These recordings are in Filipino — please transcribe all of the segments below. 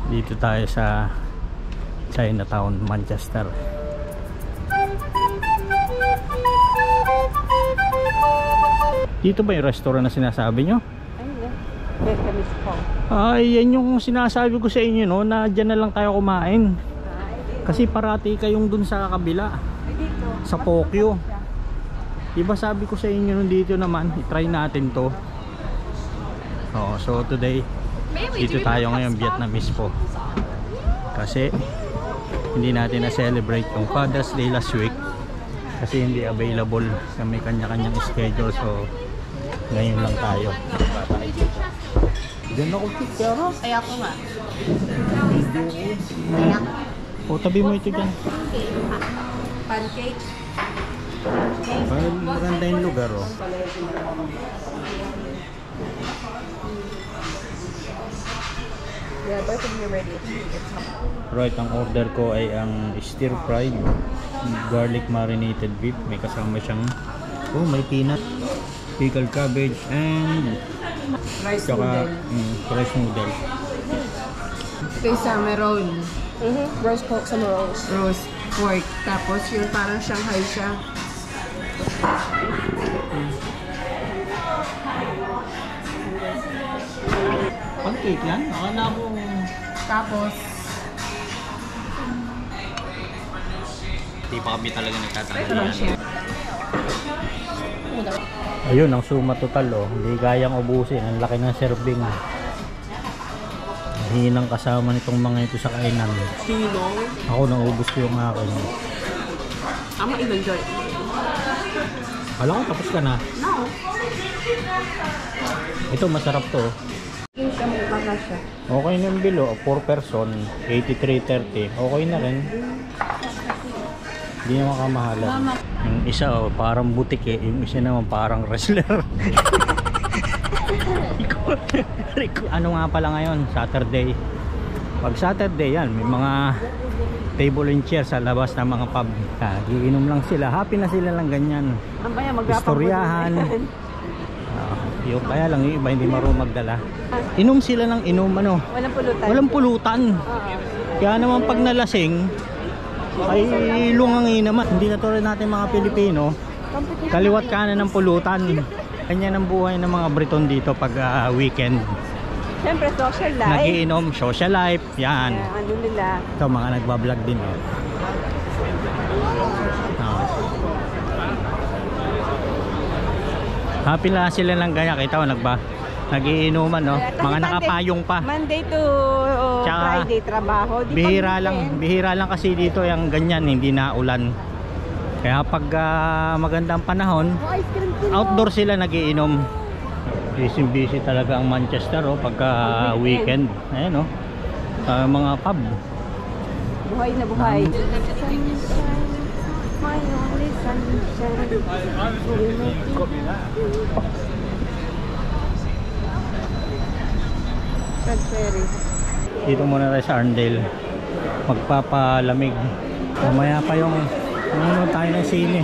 Dito tayo sa Chinatown, Manchester. Dito ba yung restaurant na sinasabi nyo? Ay, yan yung sinasabi ko sa inyo, no, na dyan na lang tayo kumain. Kasi parati kayong dun sa kabila, sa Tokyo. Diba sabi ko sa inyo nung dito naman, i-try natin to. So today, dito tayo ngayon, Vietnamese po. Kasi hindi natin na-celebrate yung Father's Day last week. Kasi hindi available, may kanya-kanyang schedule. So ngayon lang tayo. Diyan ako picture. Kaya ko nga. O tabi mo ito dyan. Pancake. Maganda yung lugar, oh. Yeah, both of you ready. Right, ang order ko ay ang stir fried garlic marinated beef. May kasama siyang, may peanut, pickled cabbage, and Rice noodle. Rice noodle. Ito yung sameron. Roast pork samerons. Roast pork. Tapos yung parang Shanghai siya. Pancake yan? Akala ko. Tapos Hindi pa kami talaga nagtatanggal ito lang siya. Ayun, ang suma total, oh. Hindi kayang ubusin. Ang laki ng serving. Hinang kasama nitong mga ito sa kainan. Sino? Ako naubos ko yung akin. Ama in-enjoy. Alam ko, tapos ka na. No. Ito, masarap to. Yung siya may baka siya. Okay na yung bilo, 4 person, 83.30. Okay na rin. Hindi naman kamahalan. Yung isa, parang butik eh. Yung isa naman parang wrestler. Ano nga pala ngayon? Saturday. Pag Saturday yan, may mga table and chair sa labas ng mga pub. Giinom lang sila. Happy na sila lang ganyan. Istoryahan. Yung kaya lang yung iba hindi marunong magdala. Inom sila ng inom, ano? Walang pulutan. Walang pulutan. Kaya naman pag nalasing ay lungangi naman. Hindi na tulad natin mga Pilipino, kaliwat kanan ng pulutan. Ganyan ang buhay ng mga Briton dito pag weekend. Siyempre social life. Nagiinom, social life. Yan. Ano nila? Ito mga nagbablog din, oh. Happy lang sila lang gaya. Kita mo nagiinuman, no? Mga nakapayong pa. Monday to Tsaka, Friday trabaho. Bihira lang kasi dito yung ganyan, hindi na ulan. Kaya pag magandang panahon, outdoor sila nagiinom. Busy talaga ang Manchester, oh, pagka weekend. Ayan, oh. Mga pub. Buhay na buhay. My only sunshine. Ferry. Dito muna tayo sa Arndale. Magpapalamig. Mamaya pa yung tayo ng sine.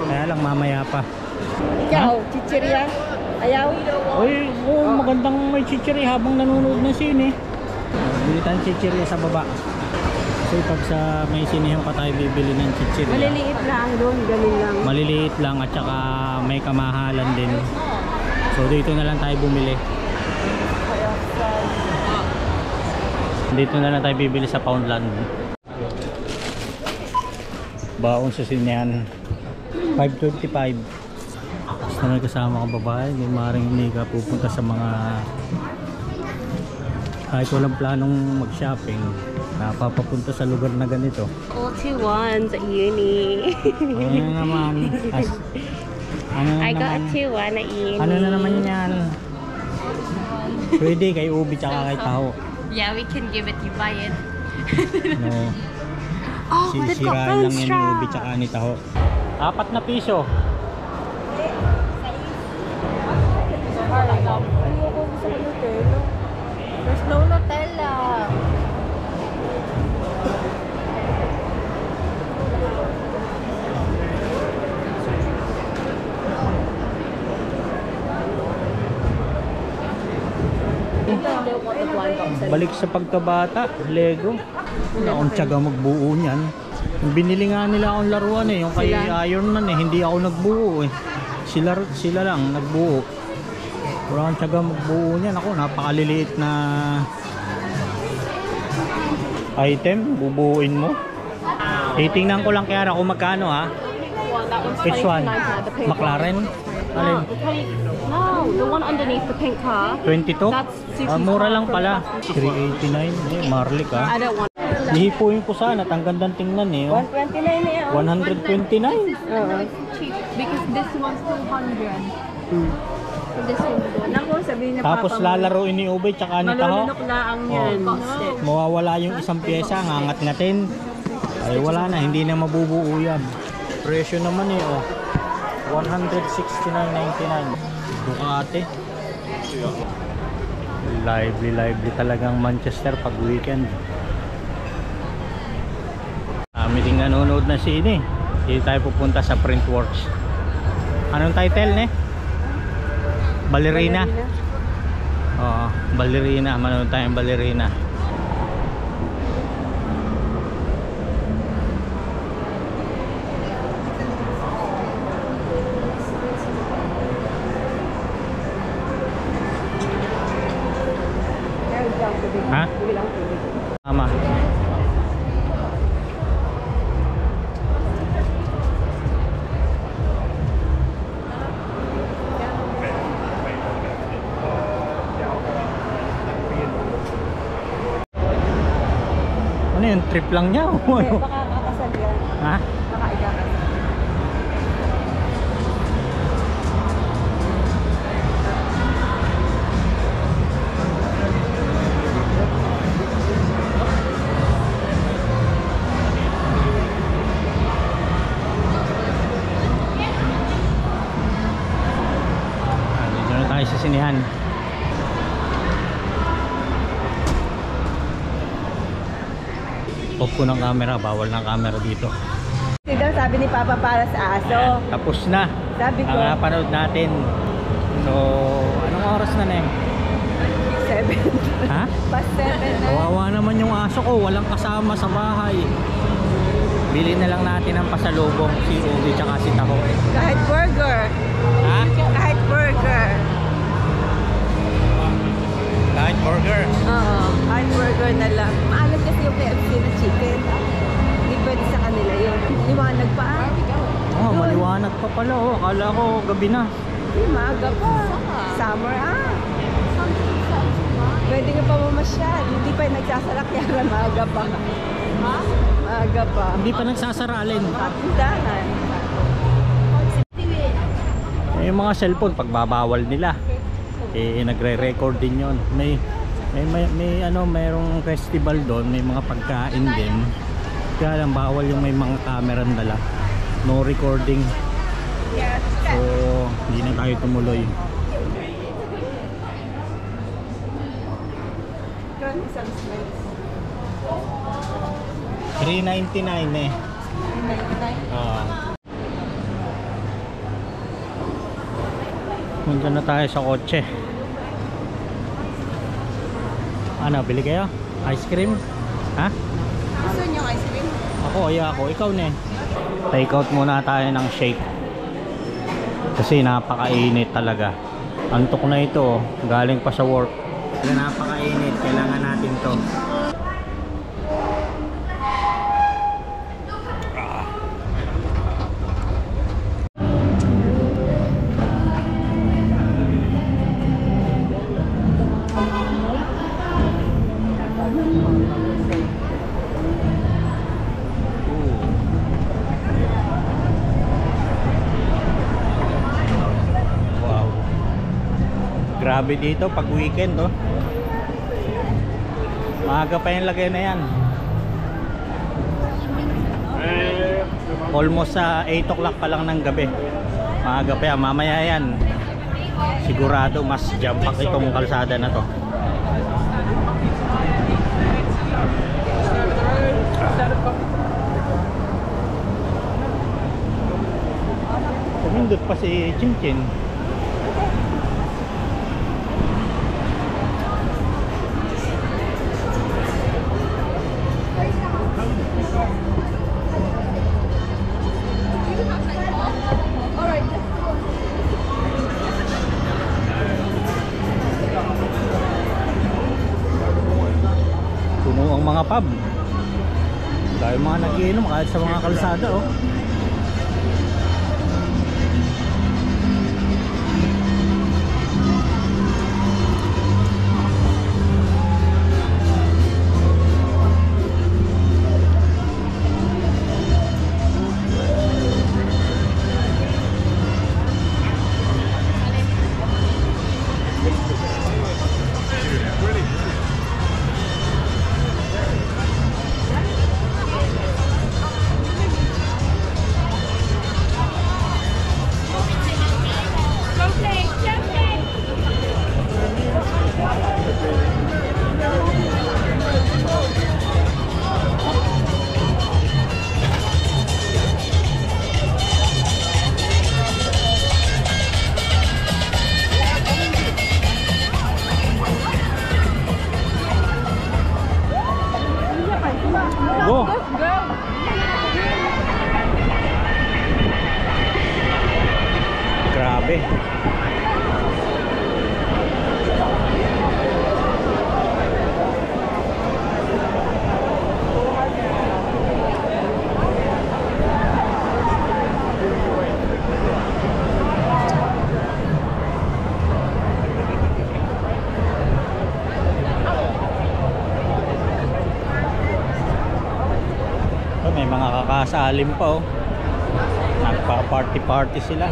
Kaya lang mamaya pa. Ikaw, chichirya? Ayaw? Uy, magandang may chichiri habang nanonood ng sine. Bili tayong chichiri sa baba. Kasi pag sa may sinehan pa tayo bibili ng chichiri. Maliliit lang doon, ganun lang. Maliliit lang at saka may kamahalan din. So dito na lang tayo bumili. Dito na lang tayo bibili sa Poundland. Baon sa sinehan 5.25. Basta may kasama kang babae, may maring hindi ka pupunta sa mga kahit walang planong mag-shopping, napapapunta sa lugar na ganito. All to one sa uni. Ano naman? I got a 2-1 at uni. Ano na naman yan? Pwede kay ubi tsaka kay taho. Yeah, we can give it, you buy it. No. Oh, let's go Sisiraan lang phone yan ni ubi tsaka ni taho. 4 na piso. Ayoko sa Nutella. There's no Nutella. balik sa pagkabata, Lego. Wala akong tiyaga magbuo niyan. Binili nga nila akong laruan eh, yung kay Iron Man eh, hindi ako nagbuo eh. Sila lang nagbuo. Wala akong tiyaga magbuo niyan. Ako, napakaliliit na item, bubuuin mo. Titingnan ko lang kaya kung magkano ha. Which one? McLaren? Alin? No, the one underneath the pink car. 22? That's Mura lang pala. 389 Marley ka. I don't want. Hihipuin ko sana, ang gandang tingnan eh. 129 na yan. 129? Cheap because this one's 200. This one. Naku, sabihin niya Tapos papa mo. lalaroin ni Ubay tsaka ni Taho. Malulunok na ang yan. Mawawala yung isang pyesa, ngangat-ngatin. Ay wala na, hindi na mabubuo yan. Presyo naman eh oh. 169.99. Ducati. Lively talagang Manchester pag weekend. Kami din nanonood na sine. Hindi tayo pupunta sa Printworks. Anong title ne? Ballerina. Oo, Ballerina. Manonood tayong Ballerina. Ha? Tama. Ano yun? Trip lang niya? O ano? Baka kakasal yan. Ha? Baka ikakasal. Dito na tayo sa sinihan. Off ko ng camera, bawal ng camera dito. Kasi daw sabi ni Papa para sa aso. Tapos na Sabi ko, ang napanood natin. So, anong oras na na 7. Ha? Past 7 na. Kawawa naman yung aso ko, walang kasama sa bahay. Bili na lang natin ang pasalubong si Ubi tsaka si Taho. Kahit burger. Ha? Kahit burger. Kahit burger. Oo, kahit burger na lang. Maalat kasi yung KFC na chicken. Hindi pwede sa kanila yun. Liwanag pa ah. Oh, maliwanag pa pala oh. Akala ko gabi na. Hindi, maaga pa. Summer ah. Pwede nga pa mamasyal. Hindi pa nagsasalakyaran. Maaga pa. Ha? Maaga pa. Hindi pa nagsasaralin. Kapundahan. Yung mga cellphone pagbabawal nila. Eh nagre-record din 'yon. May ano, mayroong festival doon, may mga pagkain din. Kaya lang bawal yung may mga camera dala. No recording. So, hindi na tayo tumuloy. $3.99 eh. Punta na tayo sa kotse. Ano, bili kayo? Ice cream? Ha? Gusto niyo ice cream? Ako, ako. Ikaw na eh. Take out muna tayo ng shake. Kasi napakainit talaga. Antok na ito. Galing pa sa work. Kaya napakainit. Kailangan natin to. Grabe dito pag weekend oh. Maaga pa yung lagay na yan. Almost sa 8 o'clock pa lang ng gabi. Maaga pa yan. Mamaya yan sigurado mas jam pack itong kalsada na to. Tumindot pa si Chinchin. ibang mga pub. Dahil mga nagiinom kahit sa mga kalsada oh. Go! Grabe. Oh, may mga kakasalim pa oh. Nagpa-party-party sila.